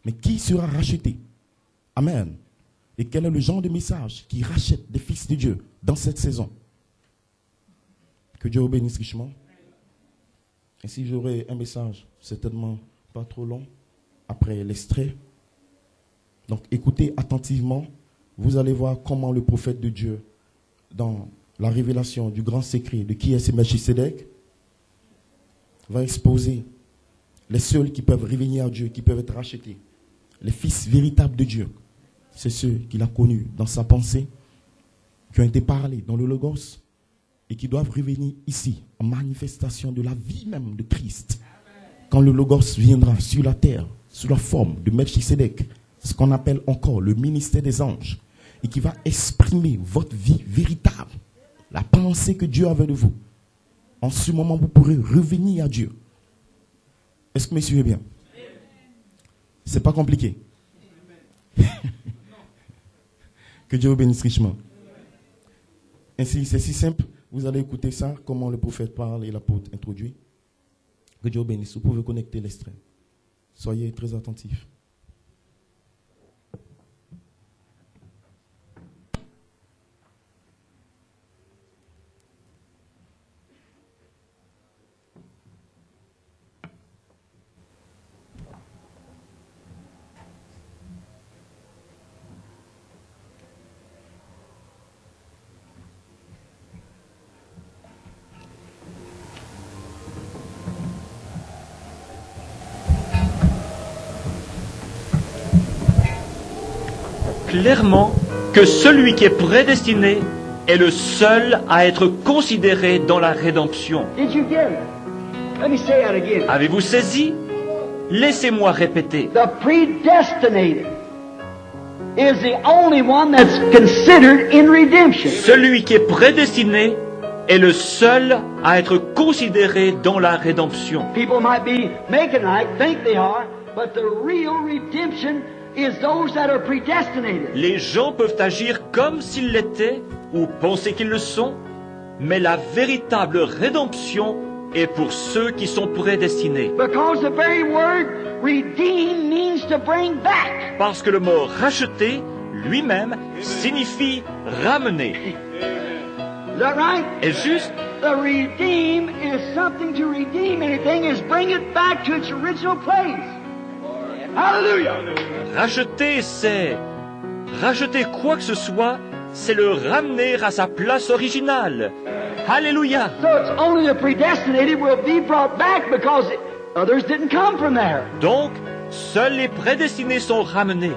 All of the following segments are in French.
Mais qui sera racheté? Amen. Et quel est le genre de message qui rachète des fils de Dieu dans cette saison? Que Dieu vous bénisse richement. Et si j'aurais un message, certainement pas trop long, après l'extrait. Donc écoutez attentivement. Vous allez voir comment le prophète de Dieu, dans la révélation du grand secret de qui est ce Melchisédek, va exposer les seuls qui peuvent revenir à Dieu, qui peuvent être rachetés. Les fils véritables de Dieu. C'est ceux qu'il a connus dans sa pensée, qui ont été parlés dans le Logos et qui doivent revenir ici en manifestation de la vie même de Christ. Quand le Logos viendra sur la terre, sous la forme de Melchisédek, ce qu'on appelle encore le ministère des anges, et qui va exprimer votre vie véritable, la pensée que Dieu avait de vous. En ce moment, vous pourrez revenir à Dieu. Est-ce que vous me suivez bien? C'est pas compliqué. Que Dieu vous bénisse richement. Ainsi, c'est si simple. Vous allez écouter ça, comment le prophète parle et l'apôtre introduit. Que Dieu vous bénisse. Vous pouvez connecter l'extrait. Soyez très attentifs. Clairement que celui qui est prédestiné est le seul à être considéré dans la rédemption. Did you get it? Let me say that again. Avez-vous saisi? Laissez-moi répéter. The predestinated is the only one that's considered in redemption. Celui qui est prédestiné est le seul à être considéré dans la rédemption. People might be making like think they are, but the real redemption is those that are predestinated. Les gens peuvent agir comme s'ils l'étaient ou penser qu'ils le sont, mais la véritable rédemption est pour ceux qui sont prédestinés. Because the very word redeem means to bring back. Parce que le mot racheter lui-même signifie ramener. Is that right? Est juste? The redeem is something to redeem anything, is bring it back to its original place. Hallelujah! Racheter, c'est racheter quoi que ce soit, c'est le ramener à sa place originale. Alléluia! So it's only the predestinated will be brought back because others didn't come from there. Donc, seuls les prédestinés sont ramenés,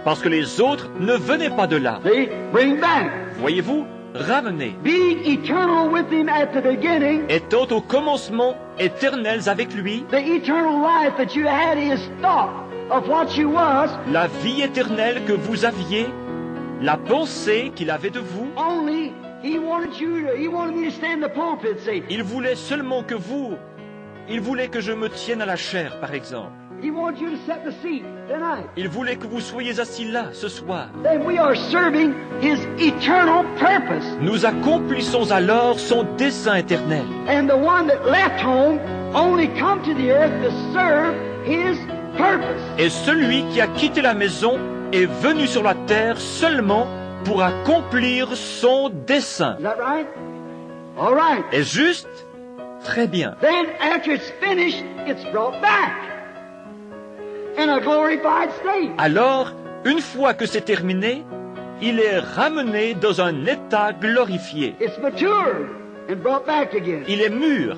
parce que les autres ne venaient pas de là. They bring back. Voyez-vous, ramener. Being eternal with him at the beginning, Étant au commencement éternels avec lui, the eternal life that you had is thought of what you was, la vie éternelle que vous aviez, la pensée qu'il avait de vous, only he wanted me to stand in the pulpit, say, il voulait seulement que vous, il voulait que je me tienne à la chair, par exemple. he wanted you to set the seat tonight. Il voulait que vous soyez assis là, ce soir. Then we are serving his eternal purpose. Nous accomplissons alors son dessein éternel. And the one that left home only come to the earth to serve his purpose. Et celui qui a quitté la maison est venu sur la terre seulement pour accomplir son dessein. Is that right? All right. Est juste? Très bien. Then after it's finished, it's brought back in a glorified state. Alors, une fois que c'est terminé, il est ramené dans un état glorifié. It's matured and brought back again. Il est mûr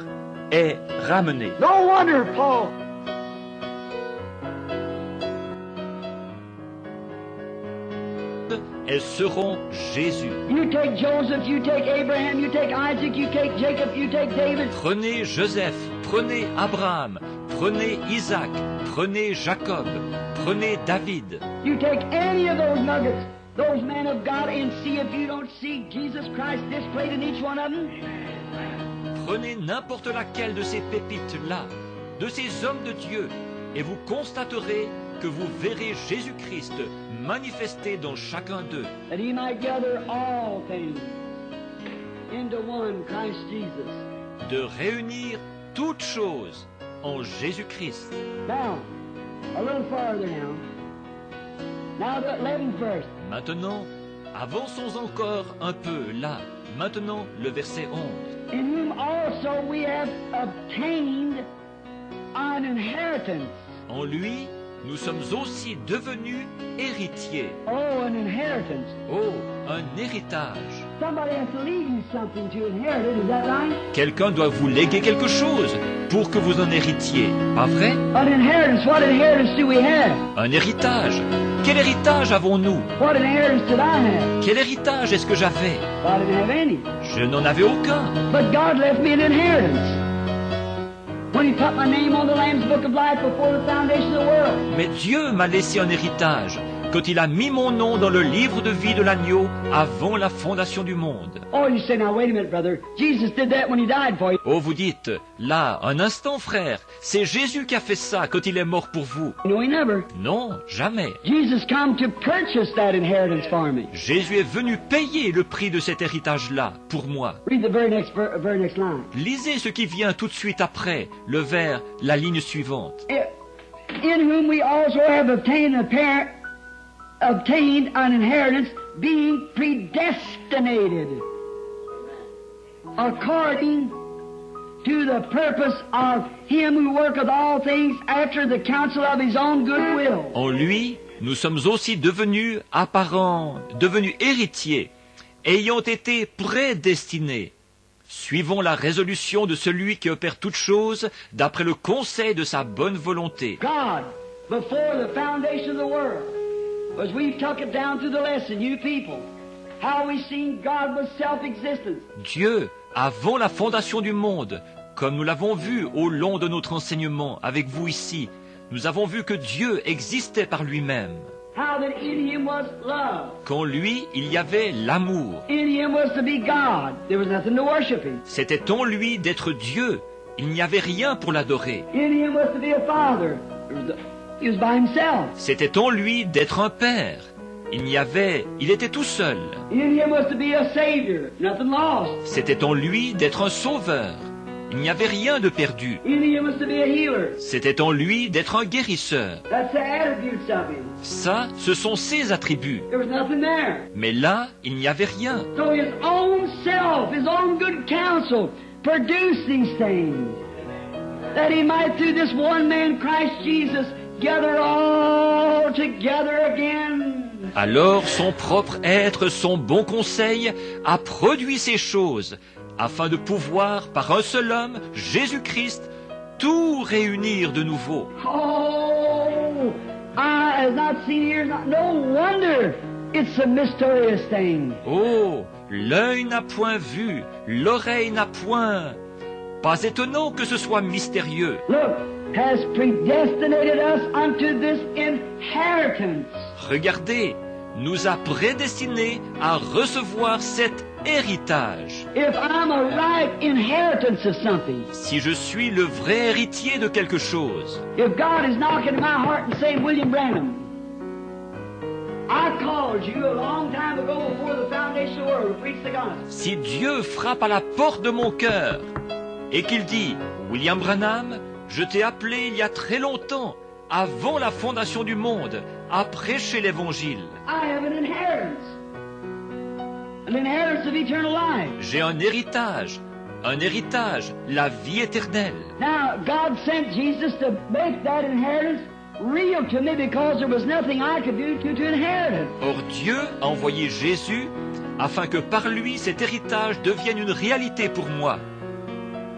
et ramené. No wonder Paul Elles seront Jésus. You take Joseph, you take Abraham, you take Isaac, you take Jacob, you take David. Prenez Joseph, prenez Abraham, prenez Isaac, prenez Jacob, prenez David. You take any of those nuggets, those men of God, and see if you don't see Jesus Christ displayed in each one of them. Prenez n'importe laquelle de ces pépites-là, de ces hommes de Dieu, et vous constaterez que vous verrez Jésus-Christ manifesté dans chacun d'eux. That he might gather all things into one, Christ Jesus. De réunir toutes choses en Jésus-Christ. Now, A little farther now. Now the 11th verse. Maintenant, avançons encore un peu là. Maintenant, le verset 11. In whom also we have obtained an inheritance. En lui, nous sommes aussi devenus héritiers. Oh, an inheritance. Oh, un héritage. Somebody has to leave you something to inherit it, is that right? Quelqu'un doit vous léguer quelque chose pour que vous en héritiez, pas vrai? An inheritance, what inheritance do we have? Un héritage. Quel héritage avons-nous? What inheritance did I have? Quel héritage est-ce que j'avais? I didn't have any. Je n'en avais aucun. But God left me an inheritance. When He put my name on the Lamb's Book of Life before the foundation of the world. Mais Dieu m'a laissé un héritage quand il a mis mon nom dans le livre de vie de l'agneau avant la fondation du monde. Oh, you say, now wait a minute, brother. Jesus did that when He died for you. Oh, vous dites, là, un instant, frère, c'est Jésus qui a fait ça quand il est mort pour vous. No, He never. Non, jamais. Jesus come to purchase that inheritance for me. Jésus est venu payer le prix de cet héritage-là pour moi. Read the very next line. Lisez ce qui vient tout de suite après, le vers, la ligne suivante. In whom we also have obtained an inheritance, being predestinated according to the purpose of Him who worketh all things after the counsel of His own good will. En lui, nous sommes aussi devenus apparents, devenus héritiers, ayant été prédestinés, suivant la résolution de celui qui opère toutes choses d'après le conseil de sa bonne volonté. God, before the foundation of the world, as we took it down through the lesson, you people, how we seen God was self-existent. Dieu, avant la fondation du monde, comme nous l'avons vu au long de notre enseignement avec vous ici, nous avons vu que Dieu existait par lui-même. How that in Him was love. Qu'en lui, il y avait l'amour. In Him was to be God. There was nothing to worship Him. C'était en lui d'être Dieu. Il n'y avait rien pour l'adorer. In Him was to be a Father. He was by Himself. C'était en lui d'être un père. Il était tout seul. In Him was to be a Savior. Nothing lost. C'était en lui d'être un sauveur. Il n'y avait rien de perdu. In Him was to be a healer. C'était en lui d'être un guérisseur. That's the attributes of Him. Ça, ce sont ses attributs. There was nothing there. Mais là, il n'y avait rien. So His own self, His own good counsel, produced these things, that He might through this one man, Christ Jesus, gather all together again. Alors son propre être, son bon conseil, a produit ces choses, afin de pouvoir, par un seul homme, Jésus-Christ, tout réunir de nouveau. Oh, eye has not seen, ears not. No wonder it's a mysterious thing. Oh, l'œil n'a point vu, l'oreille n'a point. Pas étonnant que ce soit mystérieux. Look, has predestinated us unto this inheritance. Regardez, nous a prédestinés à recevoir cet héritage. If I'm a right inheritance of something, Si je suis le vrai héritier de quelque chose, if God is knocking at my heart and saying, William Branham, I called you a long time ago before the foundation of the world to preach the gospel. si Dieu frappe à la porte de mon cœur et qu'il dit « William Branham, je t'ai appelé il y a très longtemps, avant la fondation du monde, à prêcher l'Évangile. I have an inheritance of eternal life. J'ai un héritage, la vie éternelle. » Now, God sent Jesus to make that inheritance real to me because there was nothing I could do to inherit it. Or Dieu a envoyé Jésus afin que par lui cet héritage devienne une réalité pour moi.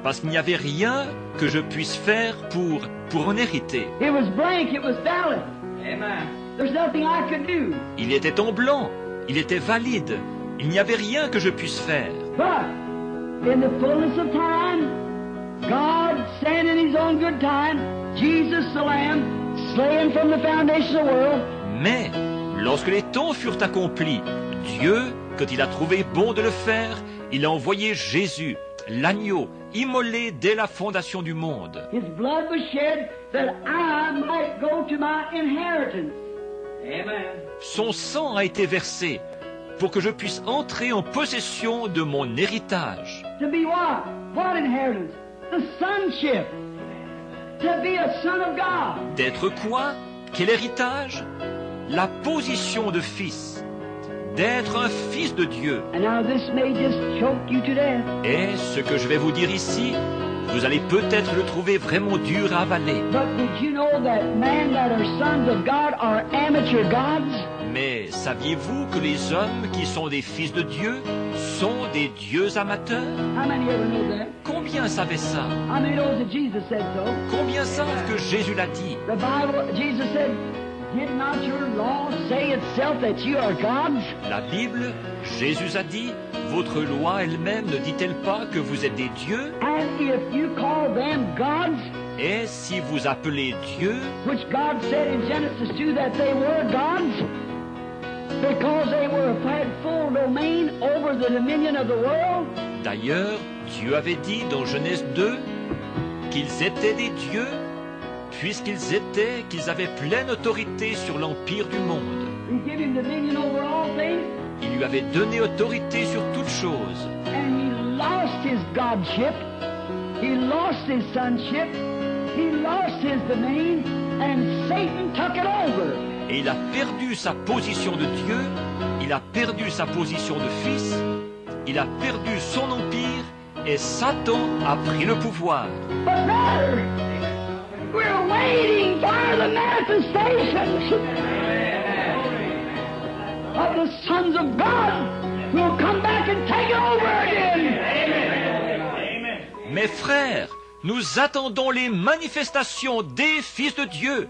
Parce qu'il n'y avait rien que je puisse faire pour en hériter. It was blank, it was valid. Amen. There's nothing I could do. Il était en blanc, il était valide, il n'y avait rien que je puisse faire. But, in the fullness of time, God sent in His own good time, Jesus the Lamb, slain from the foundation of the world. Mais, lorsque les temps furent accomplis, Dieu, quand il a trouvé bon de le faire, il a envoyé Jésus, l'agneau, immolé dès la fondation du monde. His blood was shed that I might go to my inheritance. Amen. Son sang a été versé pour que je puisse entrer en possession de mon héritage. To be what? What inheritance? The sonship. To be a son of God. D'être quoi? Quel héritage? La position de fils, d'être un fils de Dieu. And now this may just choke you to death. Et ce que je vais vous dire ici, vous allez peut-être le trouver vraiment dur à avaler. But did you know that men that are sons of God are amateur gods? Mais saviez-vous que les hommes qui sont des fils de Dieu sont des dieux amateurs? How many ever know that? Combien savaient ça? How many knows that Jesus said so? Combien savent que Jésus l'a dit? The Bible, Jesus said, did not your law say itself that you are gods? La Bible, Jésus a dit, votre loi elle-même ne dit-elle pas que vous êtes des dieux? And if you call them gods, Et si vous appelez Dieu, which God said in Genesis 2 that they were gods, because they had full domain over the dominion of the world, d'ailleurs, Dieu avait dit dans Genèse 2 qu'ils étaient des dieux, qu'ils avaient pleine autorité sur l'empire du monde. He gave him dominion over all things, Il lui avait donné autorité sur toutes choses. and he lost his godship, he lost his sonship, he lost his domain, and Satan took it over. Et il a perdu sa position de Dieu, il a perdu sa position de fils, il a perdu son empire, et Satan a pris le pouvoir. But brother, we're waiting for the manifestations of the sons of God who will come back and take it over again. Mes frères, nous attendons les manifestations des fils de Dieu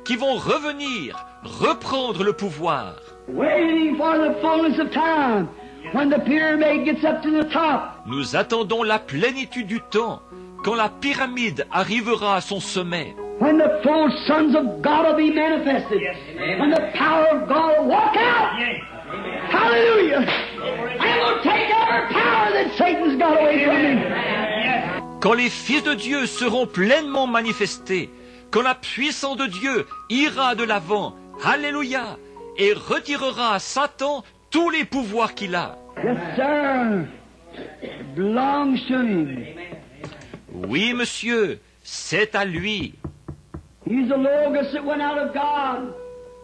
qui vont revenir, reprendre le pouvoir. Waiting for the fullness of time when the pyramid gets up to the top. Nous attendons la plénitude du temps, quand la pyramide arrivera à son sommet, When the full sons of God will be manifested. When the power of God will walk out. Hallelujah. And will take every power that Satan's got away from him. quand les fils de Dieu seront pleinement manifestés, quand la puissance de Dieu ira de l'avant, alléluia, et retirera à Satan tous les pouvoirs qu'il a. Yes, sir. It belongs to him. Oui, monsieur, c'est à lui. He's the Logos that went out of God.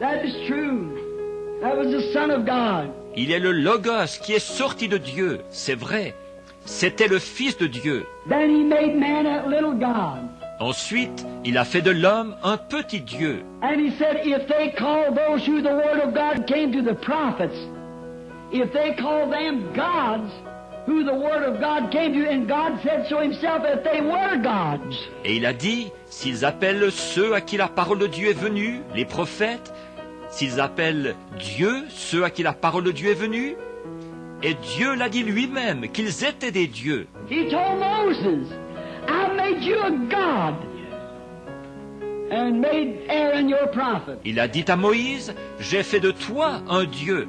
That is true. That was the Son of God. Il est le Logos qui est sorti de Dieu, c'est vrai. C'était le Fils de Dieu. Then he made man a little God. Ensuite, il a fait de l'homme un petit Dieu. And he said, if they call those who the word of God came to the prophets, if they call them gods, who the word of God came to, and God said so himself that they were gods. Et il a dit, s'ils appellent ceux à qui la parole de Dieu est venue, les prophètes, s'ils appellent Dieu, ceux à qui la parole de Dieu est venue, et Dieu l'a dit lui-même qu'ils étaient des dieux. He told Moses, I made you a god, and made Aaron your prophet. Il a dit à Moïse, j'ai fait de toi un Dieu,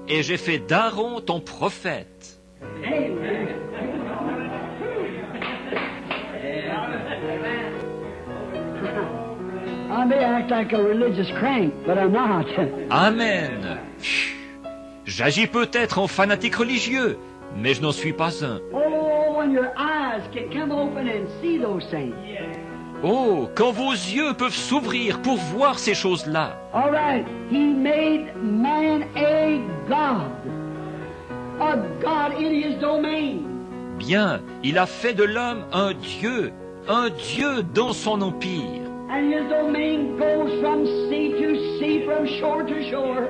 et j'ai fait d'Aaron ton prophète. Amen. I may act like a religious crank, but I'm not. Amen. Chut. J'agis peut-être en fanatique religieux, mais je n'en suis pas un. Oh, when your eyes can come open and see those things. Oh, quand vos yeux peuvent s'ouvrir pour voir ces choses-là. All right, he made man a god in his domain. Bien, il a fait de l'homme un Dieu dans son empire. And his domain goes from sea to sea, from shore to shore.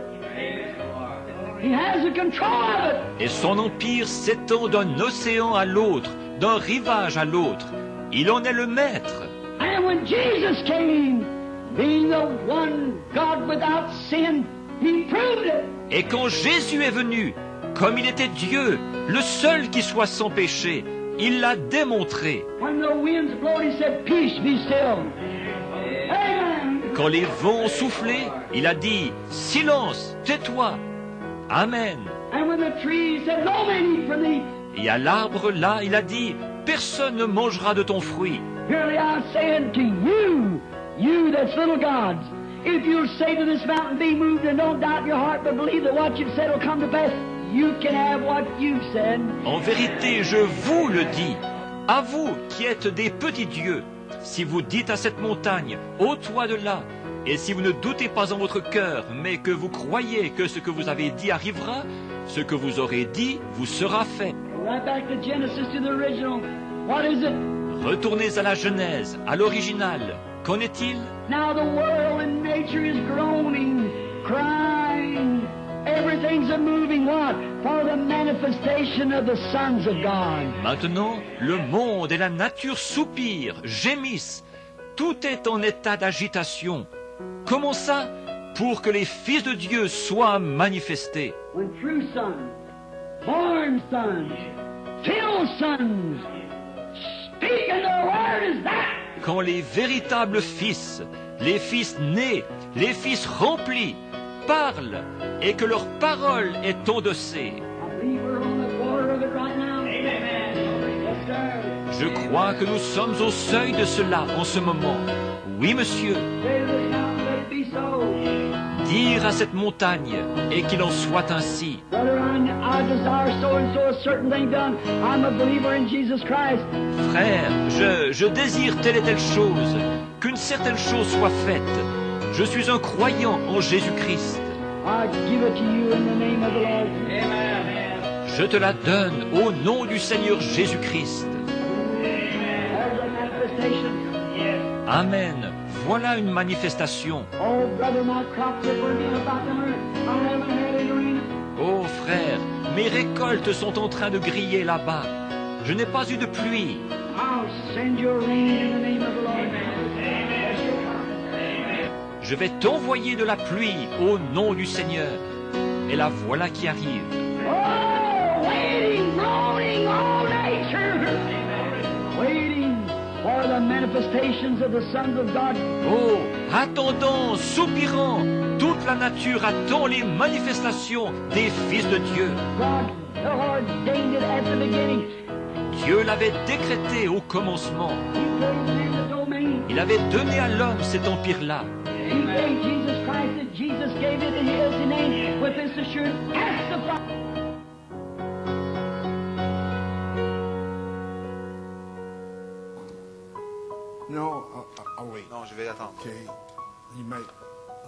He has the control of it. Et son empire s'étend d'un océan à l'autre, d'un rivage à l'autre. Il en est le maître. And when Jesus came, being the one God without sin, he proved it. Et quand Jésus est venu, comme il était Dieu, le seul qui soit sans péché, il l'a démontré. When the winds blowed, he said, peace, be still. Amen. Quand les vents ont soufflé, il a dit, silence, tais-toi. Amen. And when the trees said, no man eat from thee, Et à l'arbre, là, il a dit, personne ne mangera de ton fruit. verily I say unto you, you that's little gods, if you'll say to this mountain, be moved, and don't doubt in your heart, but believe that what you've said will come to pass, you can have what you've said. En vérité, je vous le dis, à vous qui êtes des petits dieux, si vous dites à cette montagne, ôte-toi de là, Et si vous ne doutez pas en votre cœur, mais que vous croyez que ce que vous avez dit arrivera, ce que vous aurez dit vous sera fait. Right back to Genesis, to the original. What is it? Retournez à la Genèse, à l'original. Qu'en est-il? Now the world and nature is groaning, crying. Everything's a moving what? For the manifestation of the sons of God. Maintenant, le monde et la nature soupirent, gémissent. Tout est en état d'agitation. Comment ça? Pour que les fils de Dieu soient manifestés. When true sons, born sons, filled sons, speaking the word is that. Quand les véritables fils, les fils nés, les fils remplis, parlent et que leur parole est endossée. I believe we're on the border of it right now. Amen. Yes, sir. Je crois que nous sommes au seuil de cela en ce moment. Oui, monsieur. Say to this mountain, let it be so. Dire à cette montagne, et qu'il en soit ainsi. Brother, I desire so and so a certain thing done. I'm a believer in Jesus Christ. Frère, je désire telle et telle chose, qu'une certaine chose soit faite. Je suis un croyant en Jésus-Christ. I give it to you in the name of the Lord. Amen. Je te la donne au nom du Seigneur Jésus-Christ. There's a manifestation. Amen. Voilà une manifestation. Oh, brother, my crops are working about to earn. I haven't had any rain. Oh frère, mes récoltes sont en train de griller là-bas. Je n'ai pas eu de pluie. I'll send you a rain in the name of the Lord. Je vais t'envoyer de la pluie au nom du Seigneur. Et la voilà qui arrive. Oh, waiting, groaning, all nature. Waiting for the manifestations of the sons of God. Oh, attendant, soupirant, toute la nature attend les manifestations des fils de Dieu. God ordained it at the beginning. Dieu l'avait décrété au commencement. He gave man the domain. Il avait donné à l'homme cet empire-là. He gave Jesus Christ, and Jesus gave it in His name with this assurance. Ask the Father. No, I'll wait. Non, je vais attendre. Okay, you might.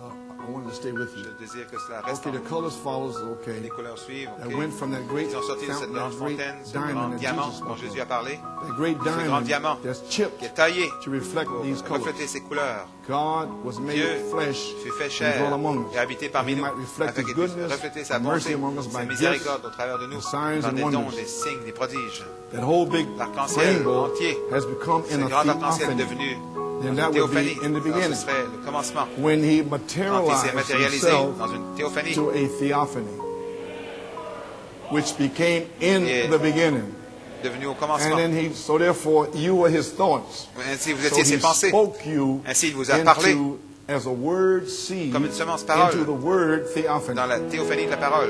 I wanted to stay with you. Je désire que cela reste Okay, en the vous. colors follows. Okay, Les couleurs suivent. that ok. went from that great Ils ont sorti de cette fountain, grande that great fontaine, ce diamond grand that diamant Jesus dont spoke Jésus of. a parlé, That great ce grand diamond diamant that's qui chipped est taillé to reflect pour these colors. refléter ces couleurs. God was made Dieu flesh fut fait and chair dwelt among us. et habité parmi He nous, might reflect afin His qu'il puisse goodness refléter sa and mercy bonté, among us sa by miséricorde gifts, au travers de nous, signs par and des dons, wonders. des signes, des prodiges. That whole big L'arc-en-ciel rainbow entier, has become ce in a grand arc-en-ciel est theophany. devenu And une that would théophanie. be in the Alors, ce beginning. serait le commencement. When He Quand il materialized s'est matérialisé Himself dans une théophanie, to a theophany, which became in Et- the beginning. devenu au And commencement. then so therefore you were His thoughts. Ainsi, vous So étiez He ses pensées. spoke you Ainsi, il vous a parlé into, as a word seed, comme une semence parole into the word theophany. dans la théophanie de la parole.